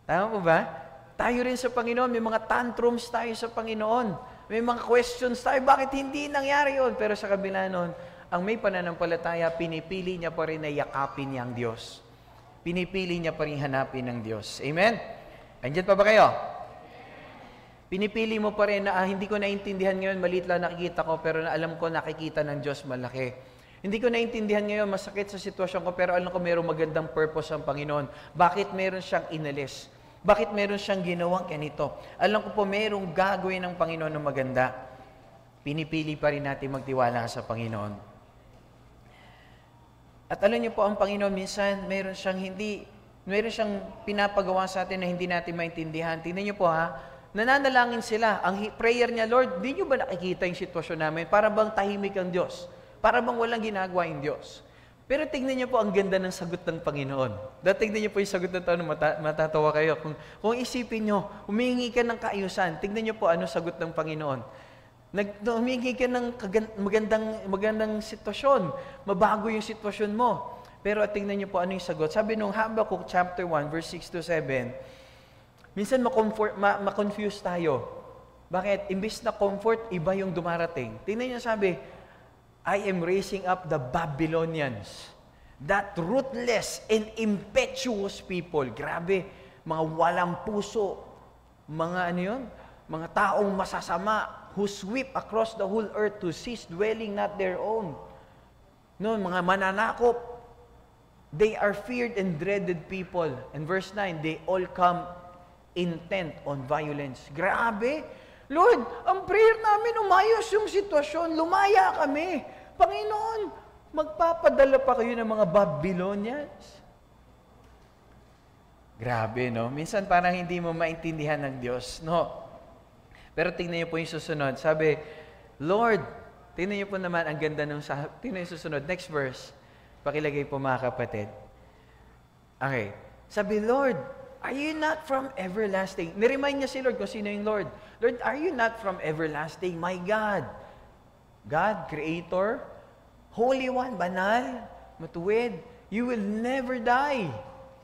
Tama po ba? Tayo rin sa Panginoon, may mga tantrums tayo sa Panginoon. May mga questions tayo, bakit hindi nangyari yun? Pero sa kabila nun, ang may pananampalataya, pinipili niya pa rin na yakapin niya ang Diyos. Pinipili niya pa rin hanapin ng Diyos. Amen? Andiyan pa ba kayo? Pinipili mo pa rin na hindi ko naintindihan ngayon, maliit lang nakikita ko, pero alam ko nakikita ng Diyos malaki. Hindi ko naintindihan ngayon, masakit sa sitwasyon ko, pero alam ko mayroong magandang purpose ang Panginoon. Bakit meron siyang inalis? Bakit meron siyang ginawang ganito? Alam ko po, mayroong gagawin ng Panginoon na maganda. Pinipili pa rin natin magtiwala sa Panginoon. At alam niyo po, ang Panginoon minsan, meron siyang pinapagawa sa atin na hindi natin maintindihan. Tingnan niyo po ha, nananalangin sila. Ang prayer niya, Lord, di niyo ba nakikita yung sitwasyon namin? Para bang tahimik ang Diyos? Para bang walang ginagawa yung Diyos? Pero tignan niyo po ang ganda ng sagot ng Panginoon. Tignan niyo po yung sagot ng tanong, matatawa kayo. Kung isipin niyo, humingi ka ng kaayusan, tignan niyo po ano sagot ng Panginoon. Humingi ka ng magandang sitwasyon, mabago yung sitwasyon mo. Pero tignan niyo po ano yung sagot. Sabi nung Habakuk chapter 1, verse 6 to 7, Minsan ma-confuse tayo. Bakit? Imbis na comfort, iba yung dumarating. Tingnan niyo sabi, I am raising up the Babylonians, that ruthless and impetuous people. Grabe, mga walang puso, mga ano yun? Mga taong masasama, who sweep across the whole earth to seize dwelling not their own. No, mga mananakop. They are feared and dreaded people. And verse 9, they all come intent on violence. Grabe! Lord, ang prayer namin, umayos yung sitwasyon. Lumaya kami. Panginoon, magpapadala pa kayo ng mga Babylonians. Grabe, no? Minsan parang hindi mo maintindihan ng Diyos, no? Pero tingnan niyo po yung susunod. Sabi, Lord, tingnan niyo po naman ang ganda ng tingnan yung susunod. Next verse. Pakilagay po mga kapatid. Okay. Sabi, Lord, are you not from everlasting? Niremind niya si Lord kung sino yung Lord. Lord, are you not from everlasting? My God. God, Creator, Holy One, banal, matuwid. You will never die.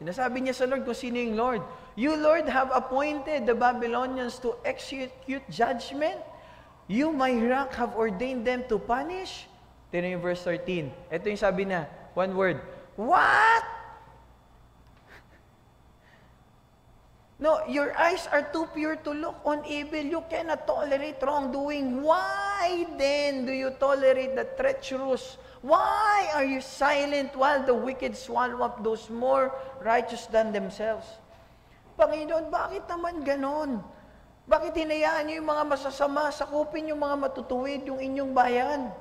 Sinasabi niya sa Lord kung sino yung Lord. You, Lord, have appointed the Babylonians to execute judgment. You, my rock, have ordained them to punish. Tignan yung verse 13. Ito yung sabi na, one word. What? No, your eyes are too pure to look on evil. You cannot tolerate wrongdoing. Why then do you tolerate the treacherous? Why are you silent while the wicked swallow up those more righteous than themselves? Panginoon, bakit naman ganon? Bakit hinayaan niyo yung mga masasama, sakupin yung mga matutuwid, yung inyong bayan?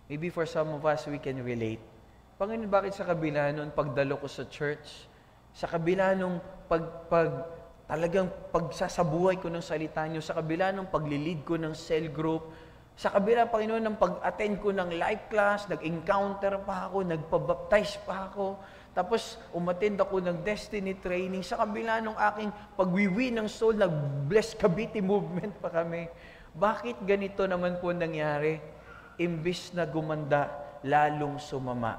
Maybe for some of us, we can relate. Panginoon, bakit sa kabila nun pagdalo ko sa church, sa kabila nung talagang pagsasabuhay ko ng salita niyo, sa kabila nung paglilid ko ng cell group, sa kabila, Panginoon, ng pag-attend ko ng life class, nag-encounter pa ako, nagpabaptize pa ako, tapos umattend ako ng destiny training, sa kabila ng aking pagwiwi ng soul, nag-bless Cavite movement pa kami. Bakit ganito naman po nangyari? Imbis na gumanda, lalong sumama.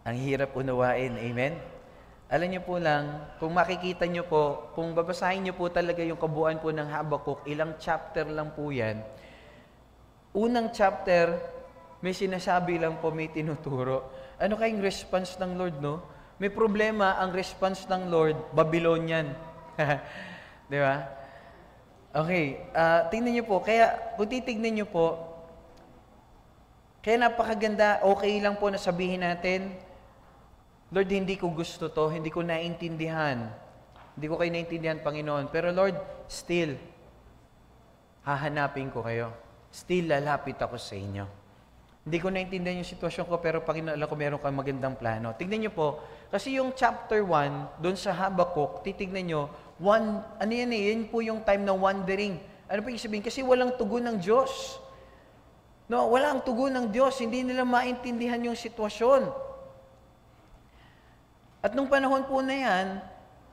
Ang hirap unawain, amen? Alam niyo po lang, kung makikita niyo po, kung babasahin niyo po talaga yung kabuuan po ng Habakuk, ilang chapter lang po yan. Unang chapter, may sinasabi lang po, may tinuturo. Ano kayong response ng Lord, no? May problema, ang response ng Lord, Babylonian. Di ba? Okay, tingnan niyo po, kaya kung titignan niyo po, kaya napakaganda, okay lang po na sabihin natin, Lord, hindi ko gusto to, hindi ko naintindihan. Hindi ko kayo naintindihan, Panginoon. Pero Lord, still, hahanapin ko kayo. Still, lalapit ako sa inyo. Hindi ko naintindihan yung sitwasyon ko, pero Panginoon, alam ko meron kang magandang plano. Tignan niyo po, kasi yung chapter 1, doon sa Habakuk, titignan niyo, ano yan eh, yun po yung time na wandering. Ano pa yung sabihin? Kasi walang tugon ng Diyos. No, walang tugon ng Diyos, hindi nila maintindihan yung sitwasyon. At nung panahon po na yan,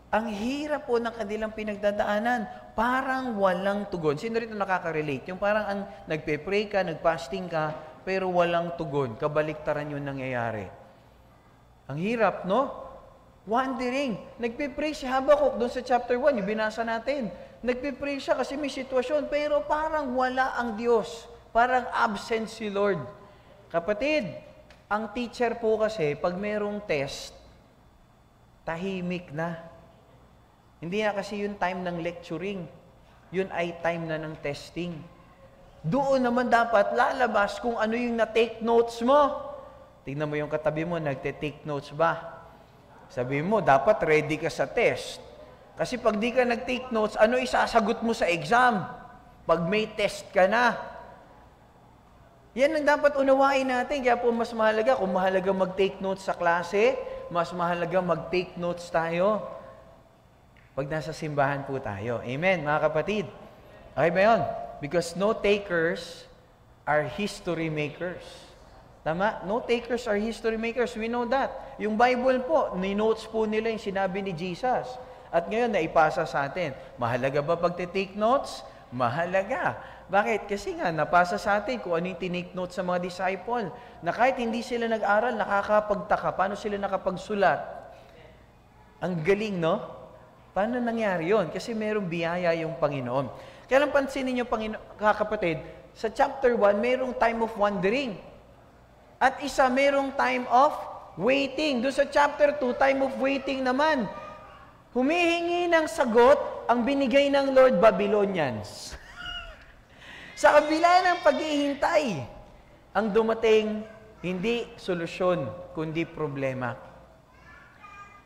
ang hirap po ng kanilang pinagdadaanan, parang walang tugon. Sino rito nakaka-relate? Yung parang ang nagpe-pray ka, nag-fasting ka, pero walang tugon. Kabaliktaran yung nangyayari. Ang hirap, no? Wandering. Nagpe-pray si Habakuk doon sa chapter 1, yung binasa natin. Nagpe-pray siya kasi may sitwasyon, pero parang wala ang Diyos. Parang absent si Lord. Kapatid, ang teacher po kasi, pag merong test, tahimik na. Hindi na kasi yung time ng lecturing. Yun ay time na ng testing. Doon naman dapat lalabas kung ano yung na-take notes mo. Tingnan mo yung katabi mo, nagte-take notes ba? Sabi mo, dapat ready ka sa test. Kasi pag di ka nag-take notes, ano isasagot mo sa exam? Pag may test ka na. Yan ang dapat unawain natin. Kaya po mas mahalaga, kung mahalaga mag-take notes sa klase, mas mahalaga mag-take notes tayo pag nasa simbahan po tayo. Amen, mga kapatid. Okay ba yun? Because no takers are history makers. Tama? No takers are history makers. We know that. Yung Bible po, ni-notes po nila yung sinabi ni Jesus. At ngayon, naipasa sa atin. Mahalaga ba pag-take notes? Mahalaga. Bakit? Kasi nga, napasa sa atin kung ano yung tinake note sa mga disciple. Na kahit hindi sila nag-aral, nakakapagtaka. Paano sila nakapagsulat? Ang galing, no? Paano nangyari yon? Kasi merong biyaya yung Panginoon. Kaya lang pansinin niyo, kapatid, sa chapter 1, merong time of wandering. At isa, merong time of waiting. Doon sa chapter 2, time of waiting naman. Humihingi ng sagot ang binigay ng Lord Babylonians. Sa kabila ng paghihintay, ang dumating, hindi solusyon, kundi problema.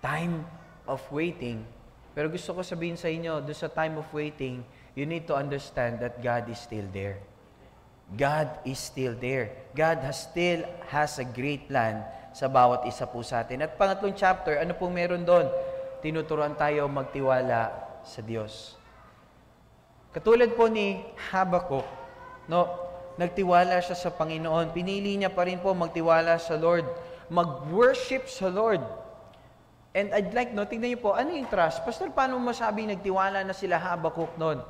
Time of waiting. Pero gusto ko sabihin sa inyo, doon sa time of waiting, you need to understand that God is still there. God is still there. God still has a great plan sa bawat isa po sa atin. At pangatlong chapter, ano pong meron doon? Tinuturuan tayo magtiwala sa Diyos. Katulad po ni Habakkuk, no, nagtiwala siya sa Panginoon. Pinili niya pa rin po magtiwala sa Lord. Mag-worship sa Lord. And I'd like, no, tingnan niyo po, ano yung trust? Pastor, paano masasabing nagtiwala na sila Habakkuk noon?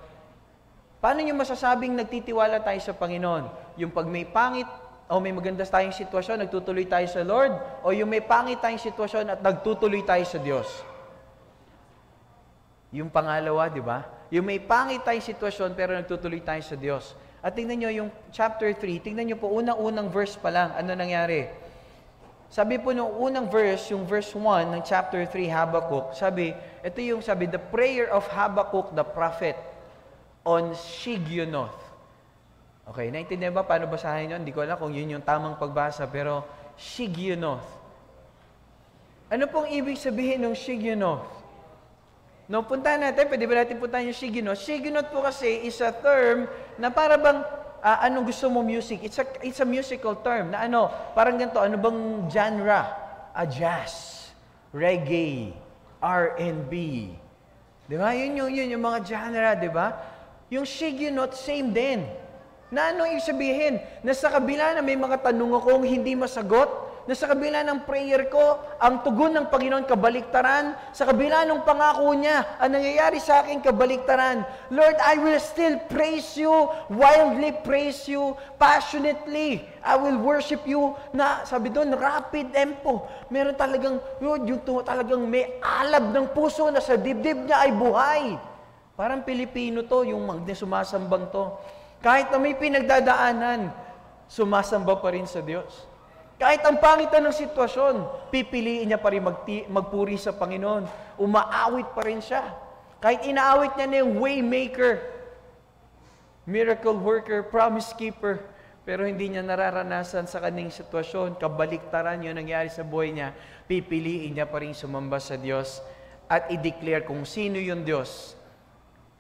Paano niyo masasabing nagtitiwala tayo sa Panginoon? Yung pag may pangit o may maganda tayong sitwasyon, nagtutuloy tayo sa Lord? O yung may pangit tayong sitwasyon at nagtutuloy tayo sa Diyos? Yung pangalawa, di ba? Yung may pangit tayong sitwasyon pero nagtutuloy tayo sa Diyos. At tingnan nyo yung chapter 3, tingnan nyo po, unang-unang verse pa lang, ano nangyari? Sabi po nung unang verse, yung verse 1 ng chapter 3, Habakkuk, sabi, ito yung sabi, the prayer of Habakkuk the prophet on Shigionoth. Okay, naintindihan ba paano basahin yun? Hindi ko alam kung yun yung tamang pagbasa, pero Shigionoth. Ano pong ibig sabihin ng Shigionoth? No, puntahan natin, pwede ba natin puntahan yung Shigionoth? Shigionoth po kasi is a term na para bang, anong gusto mo music? It's a musical term na ano, parang ganito, ano bang genre? Jazz, reggae, R&B. Di ba? Yun yung mga genre, di ba? Yung Shigionoth, same din. Na anong ibig sabihin? Na sa kabila na may mga tanong akong hindi masagot, na sa kabila ng prayer ko, ang tugon ng Panginoon kabaliktaran, sa kabila ng pangako niya, ang nangyayari sa akin kabaliktaran, Lord, I will still praise you, wildly praise you, passionately, I will worship you, na sabi doon, rapid tempo. Meron talagang, Lord, yung talagang may alab ng puso na sa dibdib niya ay buhay. Parang Pilipino to, yung sumasambang to. Kahit na may pinagdadaanan, sumasamba pa rin sa Diyos. Kahit ang pangitan ng sitwasyon, pipiliin niya pa rin magpuri sa Panginoon. Umaawit pa rin siya. Kahit inaawit niya na yung waymaker, miracle worker, promise keeper, pero hindi niya nararanasan sa kanyang sitwasyon, kabaliktaran yun nangyari sa buhay niya, pipiliin niya pa rin sumamba sa Diyos at i-declare kung sino yung Diyos,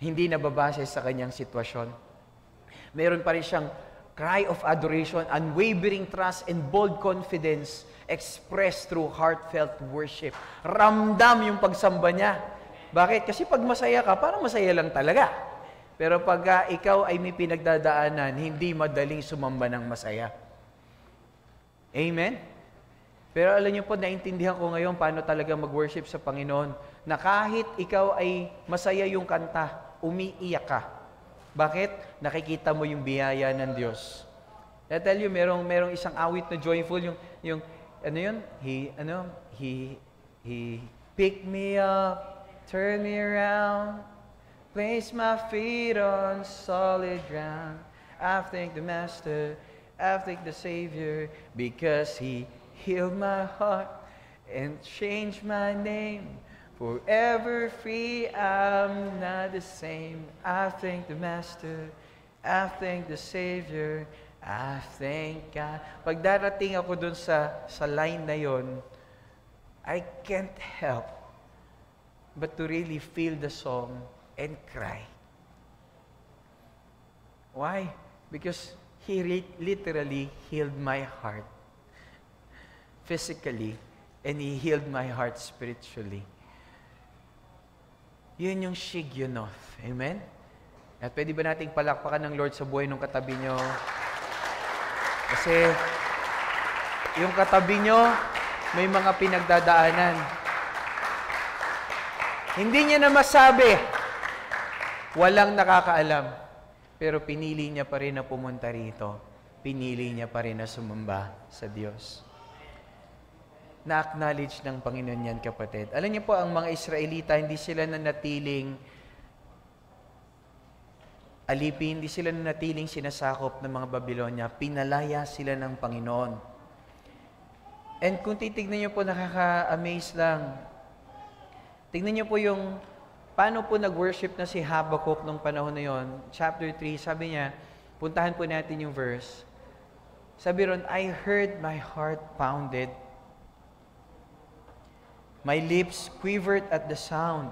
hindi nababase sa kanyang sitwasyon. Meron pa rin siyang cry of adoration, unwavering trust, and bold confidence expressed through heartfelt worship. Ramdam yung pagsamba niya. Bakit? Kasi pag masaya ka, parang masaya lang talaga. Pero pag ikaw ay may pinagdadaanan, hindi madaling sumamba ng masaya. Amen? Pero alam niyo po, naintindihan ko ngayon paano talaga mag-worship sa Panginoon, na kahit ikaw ay masaya yung kanta, umiiyak ka. Bakit? Nakikita mo yung biyaya ng Diyos. I tell you, merong isang awit na joyful, yung ano yun? He picked me up, turned me around, placed my feet on solid ground. I thank the Master, I thank the Savior, because He healed my heart and changed my name. Forever free, I'm not the same. I thank the Master, I thank the Savior, I thank God. Pag darating ako dun sa line na yon, I can't help but to really feel the song and cry. Why? Because He literally healed my heart physically, and He healed my heart spiritually. Yun yung Shigionoth. Amen? At pwede ba nating palakpakan ng Lord sa buhay ng katabi nyo? Kasi yung katabi nyo, may mga pinagdadaanan. Hindi niya na masabi, walang nakakaalam. pero pinili niya pa rin na pumunta rito. Pinili niya pa rin na sumamba sa Diyos. Na-acknowledge ng Panginoon yan, kapatid. Alam niyo po, ang mga Israelita, hindi sila nanatiling alipin, hindi sila nanatiling sinasakop ng mga Babylonia. Pinalaya sila ng Panginoon. And kung titignan niyo po, nakaka-amaze lang. Tignan niyo po yung paano po nag-worship na si Habakkuk nung panahon na yon. Chapter 3, sabi niya, puntahan po natin yung verse. Sabi ron, I heard my heart pounded. My lips quivered at the sound.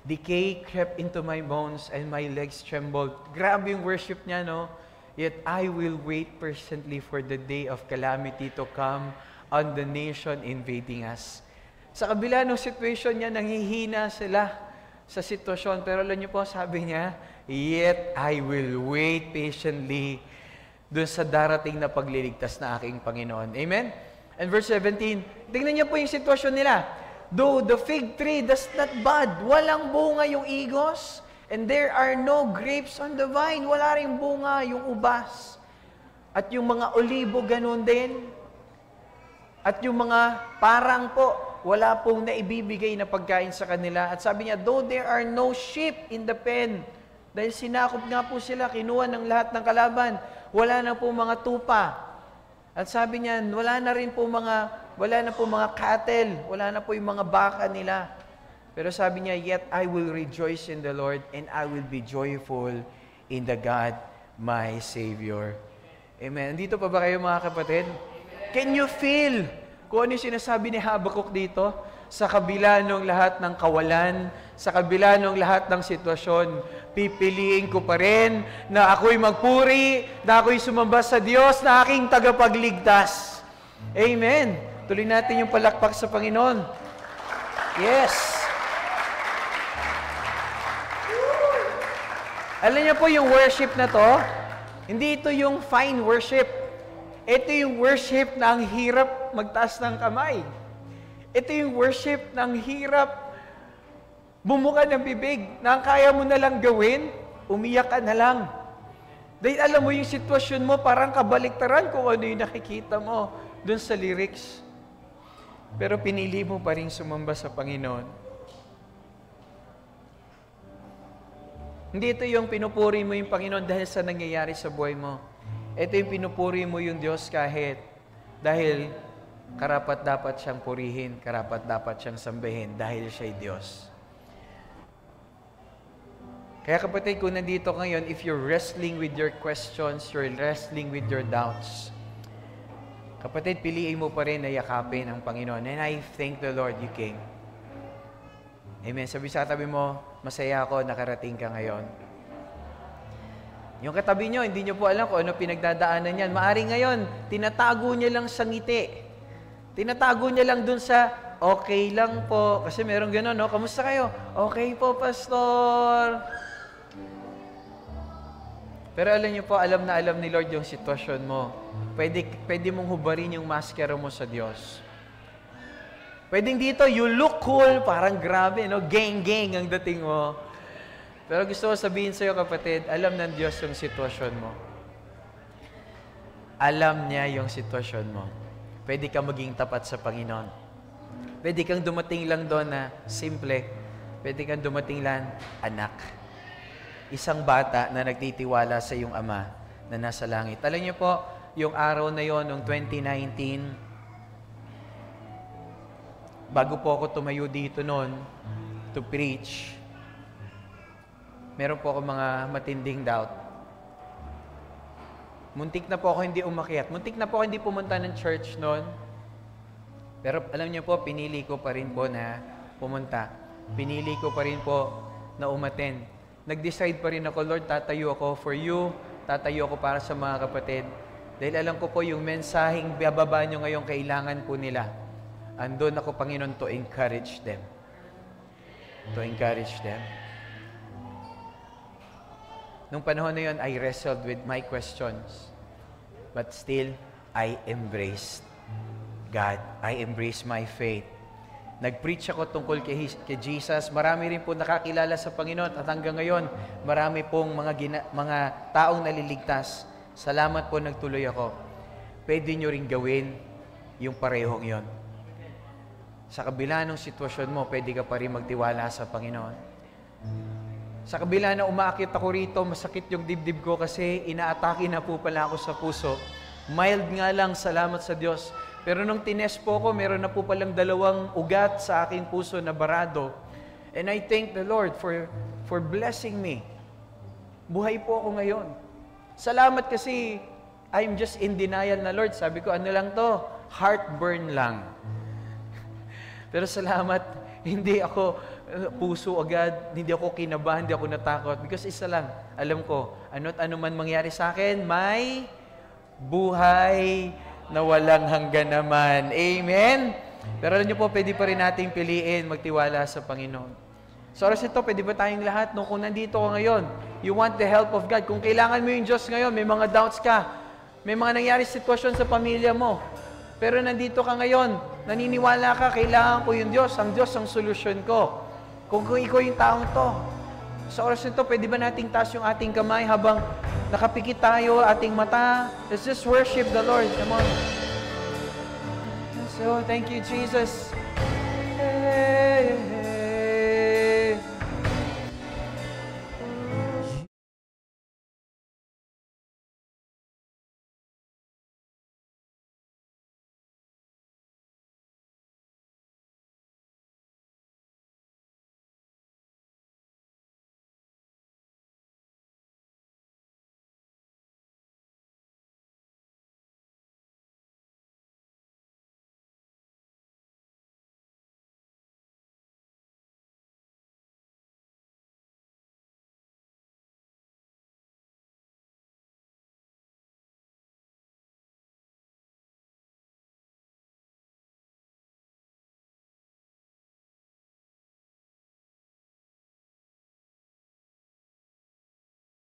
Decay crept into my bones and my legs trembled. Grabe yung worship niya, no? Yet I will wait patiently for the day of calamity to come on the nation invading us. Sa kabila ng situation niya, nanghihina sila sa sitwasyon. Pero alam niyo po, sabi niya, yet I will wait patiently dun sa darating na pagliligtas na aking Panginoon. Amen? And verse 17, tingnan niyo po yung sitwasyon nila. Though the fig tree does not bud, walang bunga yung igos, and there are no grapes on the vine, wala ring bunga yung ubas. At yung mga olibo, ganun din. At yung mga parang po, wala pong naibibigay na pagkain sa kanila. At sabi niya, though there are no sheep in the pen, dahil sinakop nga po sila, kinuha ng lahat ng kalaban, wala na po mga tupa. At sabi niya, wala na po mga cattle, wala na po yung mga baka nila. Pero sabi niya, yet I will rejoice in the Lord and I will be joyful in the God, my Savior. Amen. Dito pa ba kayo, mga kapatid? Can you feel kung ano yung sinasabi ni Habakkuk dito? Sa kabila ng lahat ng kawalan, sa kabila ng lahat ng sitwasyon, pipiliin ko pa rin na ako'y magpuri, na ako'y sumamba sa Diyos na aking tagapagligtas. Amen. Tuloy natin yung palakpak sa Panginoon. Yes. Alam niyo po yung worship na to, hindi ito yung fine worship. Ito yung worship na ang hirap magtaas ng kamay. Ito yung worship na ang hirap bumuka ng bibig, na ang kaya mo na lang gawin, umiyak ka na lang. Dahil alam mo yung sitwasyon mo, parang kabaliktaran kung ano yung nakikita mo dun sa lyrics. Pero pinili mo pa rin sumamba sa Panginoon. Hindi ito yung pinupuri mo yung Panginoon dahil sa nangyayari sa buhay mo. Ito yung pinupuri mo yung Diyos kahit dahil karapat dapat siyang purihin, karapat dapat siyang sambahin dahil siya'y Diyos. Kaya kapatid, kung nandito ngayon, if you're wrestling with your questions, you're wrestling with your doubts, kapatid, piliin mo pa rin na yakapin ang Panginoon. And I thank the Lord you came. Amen. Sabi sa katabi mo, masaya ako, nakarating ka ngayon. Yung katabi nyo, hindi nyo po alam kung ano pinagdadaanan yan. Maaring ngayon, tinatago niya lang sa ngiti. Tinatago niya lang dun sa, okay lang po. Kasi meron gano'n, no? Kamusta kayo? Okay po, Pastor. Pero alam niyo po, alam na alam ni Lord yung sitwasyon mo. Pwede mong hubarin yung maskara mo sa Diyos. Pwedeng dito, you look cool, parang grabe, no? Gang ang dating mo. Pero gusto ko sabihin sa'yo, kapatid, alam ng Diyos yung sitwasyon mo. Alam niya yung sitwasyon mo. Pwede kang maging tapat sa Panginoon. Pwede kang dumating lang doon na simple. Pwede kang dumating lang, anak. Isang bata na nagtitiwala sa iyong Ama na nasa langit. Alam niyo po, yung araw na yon, noong 2019, bago po ako tumayo dito noon to preach, meron po ako mga matinding doubt. Muntik na po ako hindi umakyat. Muntik na po ako hindi pumunta ng church noon. Pero alam niyo po, pinili ko pa rin po na pumunta. Pinili ko pa rin po na umattend. Nag-decide pa rin ako, Lord, tatayo ako for you, tatayo ako para sa mga kapatid. Dahil alam ko po yung mensaheng bababa nyo ngayong kailangan po nila. Andun ako, Panginoon, to encourage them. To encourage them. Nung panahon na yun, I wrestled with my questions. But still, I embraced God. I embraced my faith nag-preach ako tungkol kay Jesus. Marami rin po nakakilala sa Panginoon at hanggang ngayon, marami pong mga taong naliligtas. Salamat po, nagtuloy ako. Pwede nyo rin gawin yung parehong yon. Sa kabila ng sitwasyon mo, pwede ka pa rin magtiwala sa Panginoon. Sa kabila na umaakit ako rito, masakit yung dibdib ko kasi inaatake na po pala ako sa puso. Mild nga lang, salamat sa Diyos. Pero nung tinest po ko, meron na po palang 2 ugat sa aking puso na barado. And I thank the Lord for blessing me. Buhay po ako ngayon. Salamat kasi I'm just in denial na, Lord. Sabi ko, ano lang to? Heartburn lang. Pero salamat, hindi ako puso agad, hindi ako kinabahan, hindi ako natakot. Because isa lang, alam ko, ano't ano man mangyari sa akin, may buhay na walang hanggan naman. Amen? Pero alam niyo po, pwede pa rin nating piliin magtiwala sa Panginoon. So oras ito, pwede ba tayong lahat, no? Kung nandito ka ngayon, you want the help of God. Kung kailangan mo yung Diyos ngayon, may mga doubts ka, may mga nangyari sitwasyon sa pamilya mo, pero nandito ka ngayon, naniniwala ka, kailangan ko yung Diyos. Ang Diyos ang solusyon ko. Kung ikaw yung taong to, sa oras nito, pwede ba nating taas yung ating kamay habang nakapikit tayo, ating mata? Let's just worship the Lord. Come on. So, thank you, Jesus.